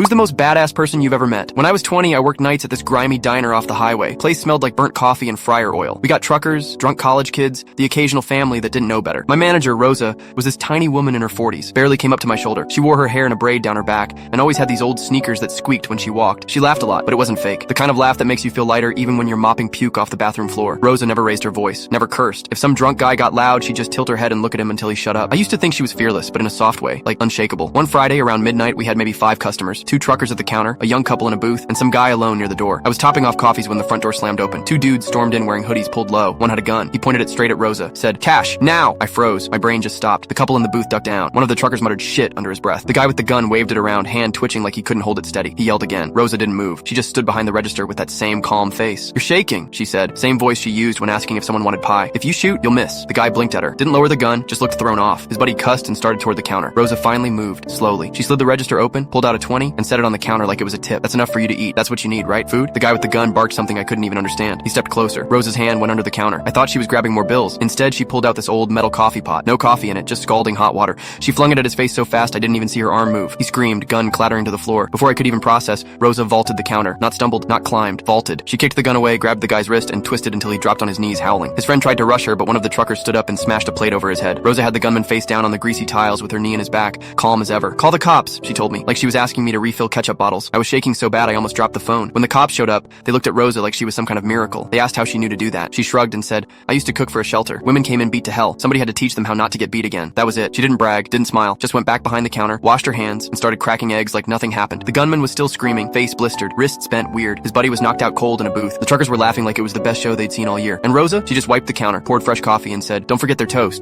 Who's the most badass person you've ever met? When I was 20, I worked nights at this grimy diner off the highway. Place smelled like burnt coffee and fryer oil. We got truckers, drunk college kids, the occasional family that didn't know better. My manager, Rosa, was this tiny woman in her 40s, barely came up to my shoulder. She wore her hair in a braid down her back, and always had these old sneakers that squeaked when she walked. She laughed a lot, but it wasn't fake. The kind of laugh that makes you feel lighter even when you're mopping puke off the bathroom floor. Rosa never raised her voice, never cursed. If some drunk guy got loud, she'd just tilt her head and look at him until he shut up. I used to think she was fearless, but in a soft way, like unshakable. One Friday around midnight, we had maybe 5 customers, 2 truckers at the counter, a young couple in a booth, and some guy alone near the door. I was topping off coffees when the front door slammed open. 2 dudes stormed in wearing hoodies pulled low. One had a gun. He pointed it straight at Rosa, said, "Cash, now!" I froze. My brain just stopped. The couple in the booth ducked down. One of the truckers muttered shit under his breath. The guy with the gun waved it around, hand twitching like he couldn't hold it steady. He yelled again. Rosa didn't move. She just stood behind the register with that same calm face. "You're shaking," she said. Same voice she used when asking if someone wanted pie. "If you shoot, you'll miss." The guy blinked at her. Didn't lower the gun, just looked thrown off. His buddy cussed and started toward the counter. Rosa finally moved, slowly. She slid the register open, pulled out a 20, and set it on the counter like it was a tip. "That's enough for you to eat. That's what you need, right? Food?" The guy with the gun barked something I couldn't even understand. He stepped closer. Rosa's hand went under the counter. I thought she was grabbing more bills. Instead, she pulled out this old metal coffee pot. No coffee in it, just scalding hot water. She flung it at his face so fast I didn't even see her arm move. He screamed, gun clattering to the floor. Before I could even process, Rosa vaulted the counter. Not stumbled, not climbed, vaulted. She kicked the gun away, grabbed the guy's wrist, and twisted until he dropped on his knees howling. His friend tried to rush her, but one of the truckers stood up and smashed a plate over his head. Rosa had the gunman face down on the greasy tiles with her knee in his back, calm as ever. "Call the cops," she told me, like she was asking me to refill ketchup bottles. I was shaking so bad I almost dropped the phone. When the cops showed up, they looked at Rosa like she was some kind of miracle. They asked how she knew to do that. She shrugged and said, "I used to cook for a shelter. Women came in beat to hell. Somebody had to teach them how not to get beat again." That was it. She didn't brag, didn't smile, just went back behind the counter, washed her hands, and started cracking eggs like nothing happened. The gunman was still screaming, face blistered, wrists bent weird. His buddy was knocked out cold in a booth. The truckers were laughing like it was the best show they'd seen all year. And Rosa, she just wiped the counter, poured fresh coffee, and said, "Don't forget their toast."